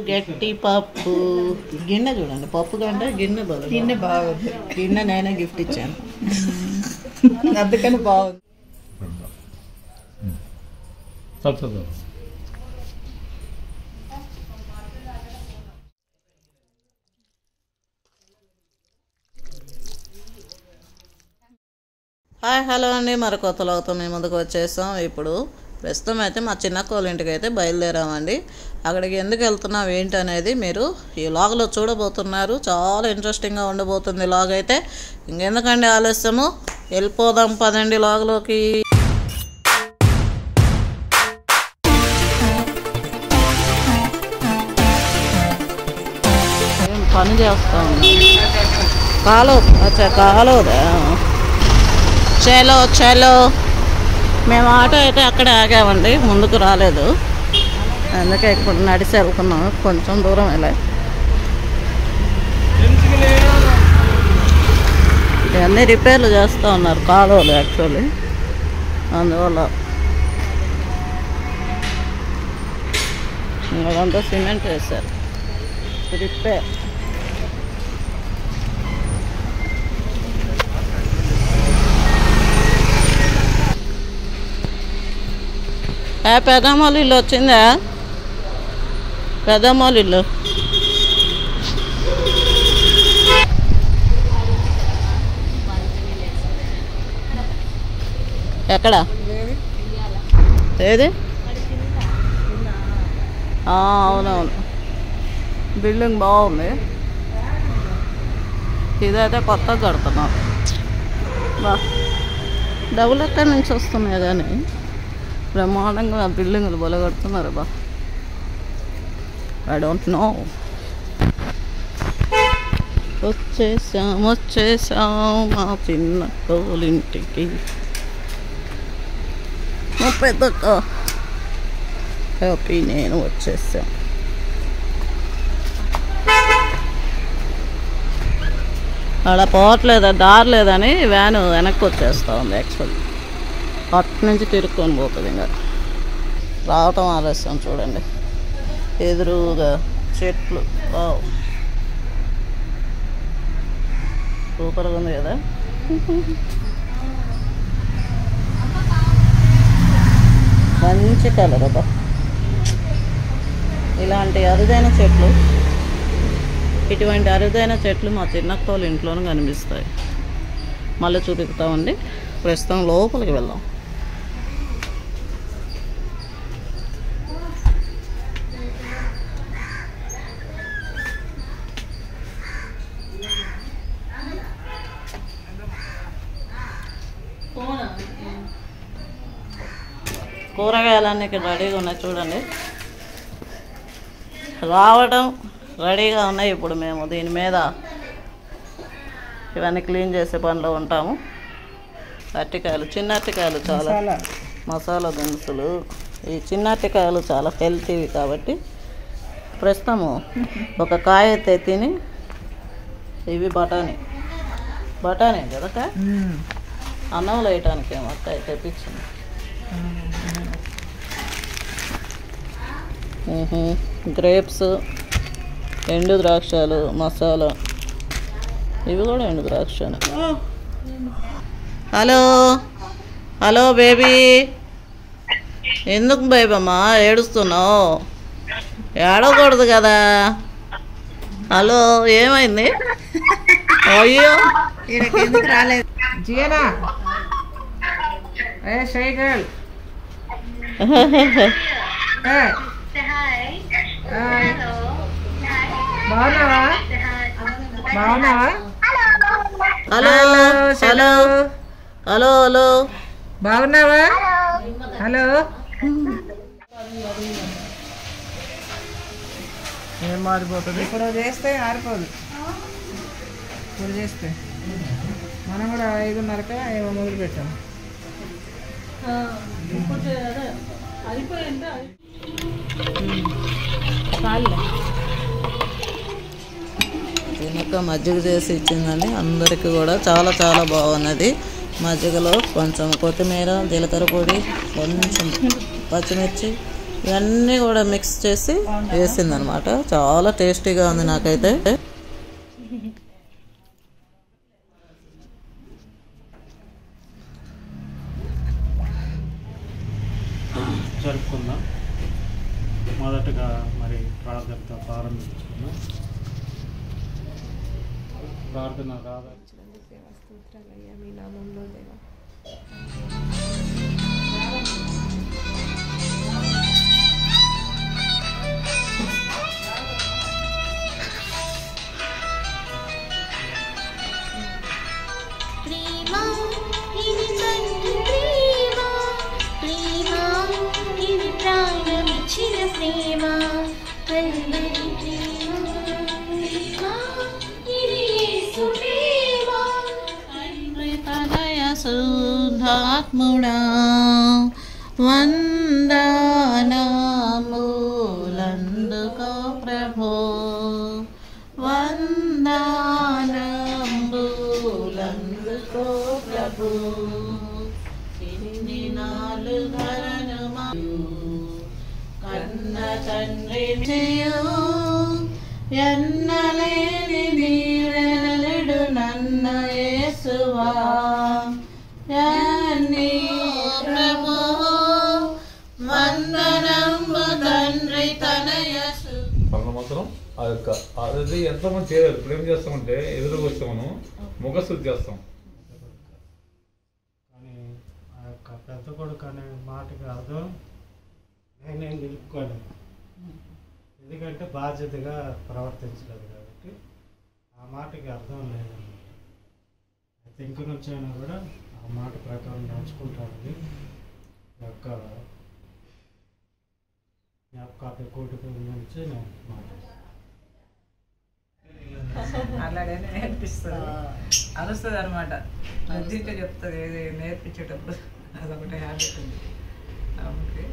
గట్టి పప్పు గిన్నె చూడండి, పప్పు కంటే గిన్నె బాగుంది. గిన్నె బాగుంది. గిన్నె నేనే గిఫ్ట్ ఇచ్చాను, అందుకని బాగుంది. హాయ్ హలో అండి, మరి కొత్త లోతో మేము ముందుకు వచ్చేసాం. ఇప్పుడు ప్రస్తుతం అయితే మా చిన్నక్క వాళ్ళ ఇంటికి అయితే బయలుదేరామండి. అక్కడికి ఎందుకు వెళ్తున్నాం ఏంటి అనేది మీరు ఈ లాగ్లో చూడబోతున్నారు. చాలా ఇంట్రెస్టింగ్గా ఉండబోతుంది లాగ్ అయితే. ఇంకెందుకండి ఆలస్యము, వెళ్ళిపోదాం పదండి లాగ్లోకి. పని చేస్తా ఉన్నాం. కాలోదా చలో చలో. మేము ఆటో అయితే అక్కడే ఆగామండి, ముందుకు రాలేదు. అందుకే ఇప్పుడు నడిచి వెళ్తున్నాం, కొంచెం దూరం వెళ్ళా. ఇవన్నీ రిపేర్లు చేస్తూ ఉన్నారు కాలువలు యాక్చువల్లీ, అందువల్ల అదంతా సిమెంట్ వేశారు. రిపేర్ పెద్దమ్మోళ్ళ ఇల్లు వచ్చిందా? పెద్దమ్మోళ్ళ ఇల్లు ఎక్కడ? ఏది? అవునవును, బిల్డింగ్ బాగుంది. ఇదైతే కొత్తగా కడుతున్నాం. బా డబ్బులు ఎక్కడి నుంచి వస్తున్నాయి కానీ బ్రహ్మాండంగా బిల్డింగులు బల కడుతున్నారు. బా ఐ డోంట్ నో. వచ్చేసాం మా చిన్న కోలింటికి. మా పెద్దక్క హ్యాపీ, నేను వచ్చేసాం. అలా పోవట్లేదా, దారి లేదని వ్యాను వెనక్కి వచ్చేస్తూ ఉంది. యాక్చువల్లీ అటు నుంచి తిరుక్కొని పోతుంది. ఇంకా రావటం ఆలస్యం. చూడండి ఎదురుగా చెట్లు, సూపర్గా ఉంది కదా. మంచి కలర్ అబ్బా. ఇలాంటి అరుదైన చెట్లు, ఇటువంటి అరుదైన చెట్లు మా చిన్నక్క వాళ్ళ ఇంట్లోనూ కనిపిస్తాయి. మళ్ళీ చూపిస్తామండి. ప్రస్తుతం లోపలికి వెళ్దాం. కూరగాయలన్నీ ఇక్కడ రెడీగా ఉన్నాయి చూడండి. రావడం రెడీగా ఉన్నాయి. ఇప్పుడు మేము దీని మీద ఇవన్నీ క్లీన్ చేసే పనిలో ఉంటాము. అరటికాయలు, చిన్న అరటికాయలు, చాలా మసాలా దినుసులు. ఈ చిన్న అరటికాయలు చాలా హెల్తీవి కాబట్టి ప్రస్తుతము ఒక కాయ అయితే తిని. ఇవి బఠానీ కదా, అన్నంలో వేయటానికి ఏమో అక్క తెప్పించింది. గ్రేప్స్, ఎండు ద్రాక్షలు, మసాలా. ఇవి కూడా ఎండు ద్రాక్షనే. హలో హలో బేబీ, ఎందుకు బేబమ్మా ఏడుస్తున్నావు? ఏడవకూడదు కదా. హలో, ఏమైంది? అయ్యో ఎందుకు రాలేదు? జియనా షై గర్ల్, బాగున్నావా? బాగున్నావా? హలో హలో హలో హలో, బాగున్నావా? హలో, ఏం మారిపోతుంది? ఇప్పుడు చేస్తే ఆరిపోదు. ఇప్పుడు చేస్తే మనం కూడా 5:30కే ఏమో మొదలు పెట్టాము. తినక మజ్జిగ చేసి ఇచ్చిందండి అందరికీ కూడా. చాలా చాలా బాగున్నది. మజ్జిగలో కొంచెం కొత్తిమీర, జీలకర్ర పొడి, కొంచెం పచ్చిమిర్చి ఇవన్నీ కూడా మిక్స్ చేసి వేసిందనమాట. చాలా టేస్టీగా ఉంది నాకైతే. జరుపుకుందాం. మొదటగా మరి ప్రార్థనతో ప్రారంభించుకుందాం. ప్రార్థన రాదా మీ నామంలో దేవా శుద్ధాత్ముడా వందనములందుకో ప్రభో, వందనములందుకో ప్రభో. ఇన్ని నాలు ధరను కన్న తండ్రి ఎన్నలేని నీడలడు నన్న యేసువా. మాత్రం ఆ యొక్క అది ఎంతమంది చేయలేదు. ఇప్పుడు ఏం చేస్తామంటే ఎదురుగా వచ్చి మనం ముఖశుద్ధి చేస్తాం. కానీ ఆ యొక్క పెద్ద కొడుకు అనే మాటకి అర్థం నేనేం నిలుపుకోలేదు. ఎందుకంటే బాధ్యతగా ప్రవర్తించలేదు కాబట్టి ఆ మాటకి అర్థం లేదన్నమాట. అయితే ఇంక నుంచి అయినా కూడా ఆ మాట ప్రకారం నడుచుకుంటానని యొక్క జ్ఞాపకాల కోటికి నుంచి నేను అలాగే నేర్పిస్తుంది, అరుస్తుంది అనమాట. బుద్ధిగా చెప్తుంది ఏది నేర్పించేటప్పుడు. అదొకటి హ్యాబిట్ ఉంది. ఓకే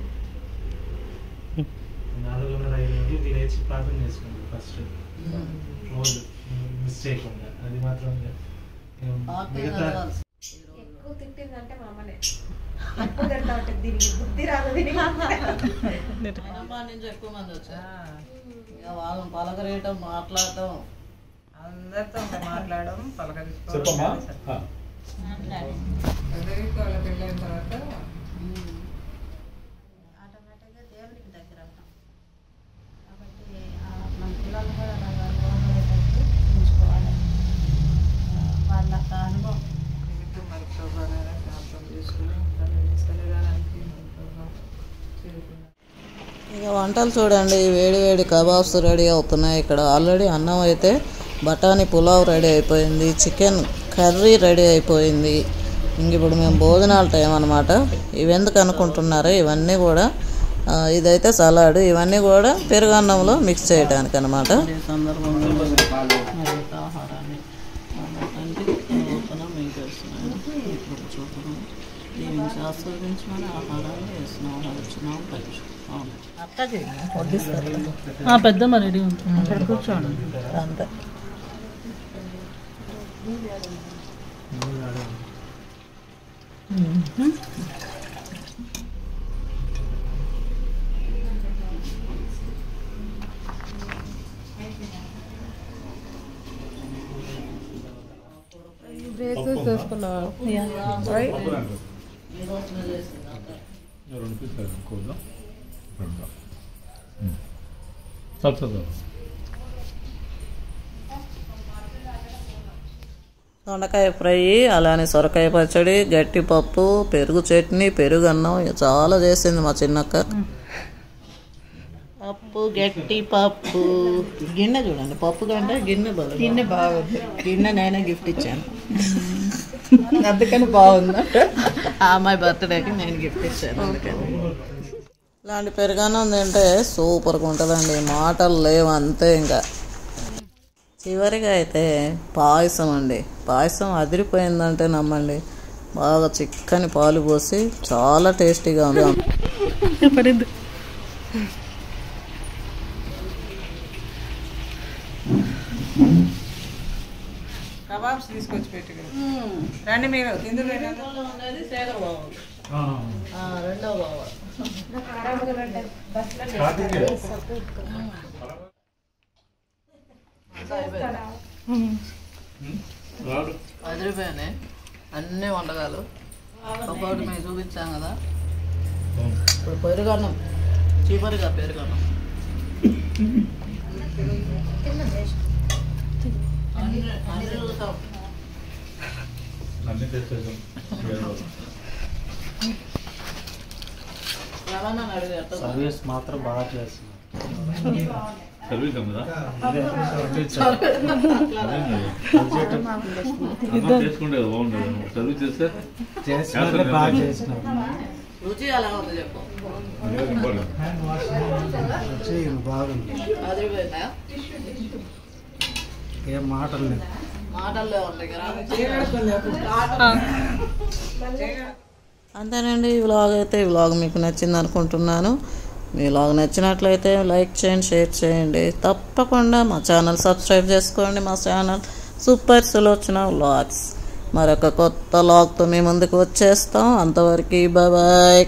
4:30 తినేసి ప్రార్థన చేసుకుంది ఫస్ట్ రోజు మిస్ చేయకుండా. అది మాత్రం మిగతా ఎక్కువ తిట్టిందంటే మా అమ్మనే. ఎక్కువ తింటా ఉంటుంది, దీనికి బుద్ధి రాదు. దీనికి నుంచి ఎక్కువ మంది వచ్చారు. ఇక వాళ్ళని పలకరేయటం, మాట్లాడటం, అందరితో మాట్లాడడం, పలకరించుకోవడం. చెప్పమ్మా. వాళ్ళ పెళ్ళైన తర్వాత ఆటోమేటిక్గా దేవునికి దగ్గర అవుతాం. కాబట్టి మన పిల్లలు కూడా అలాగా లోబడేటట్టు ఉంచుకోవాలి. వాళ్ళ అనుభవం మరి ప్రభావాన్ని ప్రార్థన చేసుకుని శరీరానికి చేరుకున్నాం. ఇక వంటలు చూడండి. వేడి వేడి కబాబ్స్ రెడీ అవుతున్నాయి. ఇక్కడ ఆల్రెడీ అన్నం అయితే బఠానీ పులావ్ రెడీ అయిపోయింది, చికెన్ కర్రీ రెడీ అయిపోయింది. ఇంక ఇప్పుడు మేము భోజనాల టైం అనమాట. ఇవెందుకు అనుకుంటున్నారో ఇవన్నీ కూడా ఇదైతే సలాడ్, ఇవన్నీ కూడా పెరుగన్నంలో మిక్స్ చేయడానికి అనమాట. పెద్దమ్మ రెడీ ఉంటుంది. అక్కడ కూర్చోండి అంతే. బ్రేసెస్ వేసుకున్నావా? దొండకాయ ఫ్రై, అలానే సొరకాయ పచ్చడి, గట్టి పప్పు, పెరుగు చట్నీ, పెరుగన్నం చాలా చేసింది మా చిన్నక్క. పప్పు, గట్టి పప్పు, గిన్నె చూడండి. పప్పు కంటే గిన్నె బాగుంది. గిన్నె నేనే గిఫ్ట్ ఇచ్చాను, అందుకని బాగుంది. ఆ అమ్మాయి బర్త్డేకి నేను గిఫ్ట్ ఇచ్చాను, అందుకని. ఇలాంటి పెరుగన్నం తింటే సూపర్గా ఉంటుందండి, మాటలు లేవు అంతే. ఇంకా చివరిగా అయితే పాయసం అండి. పాయసం అదిరిపోయిందంటే నమ్మండి. బాగా చిక్కని పాలు పోసి చాలా టేస్టీగా ఉంది. కబాబ్స్ తీసుకొచ్చి పెట్టి రండి మీరు. ఇందులో ఉన్నది శేఖర్ బాబు. రెండో బావ. అదిరిపోయాయి అన్ని వంటకాలు. ఒకటి మేము చూపించాం కదా, ఇప్పుడు పెరుగన్నం, చీపరిగా పెరుగన్నం అన్ని తెచ్చేసాం. సర్వీస్ మాత్రం బాగా చేస్తున్నాం. సర్వీస్ కదా చేసుకుంటే బాగుండదు. సర్వీస్ చేస్తే బాగా చేసినాం. రుచి అలా ఉంది చెప్పు. బాగుంది. అదిరిపోయిందా? ఏం మాటలు లేదు. మాటల్లో ఉంటాయి కదా. అంతేనండి. ఈ వ్లాగ్ అయితే ఈ వ్లాగ్ మీకు నచ్చింది అనుకుంటున్నాను. మీ వ్లాగ్ నచ్చినట్లయితే లైక్ చేయండి, షేర్ చేయండి. తప్పకుండా మా ఛానల్ సబ్స్క్రైబ్ చేసుకోండి. మా ఛానల్ సూపర్ సులోచన వ్లాగ్స్. మరొక కొత్త వ్లాగ్తో మీ ముందుకు వచ్చేస్తాం. అంతవరకు బాయ్ బాయ్.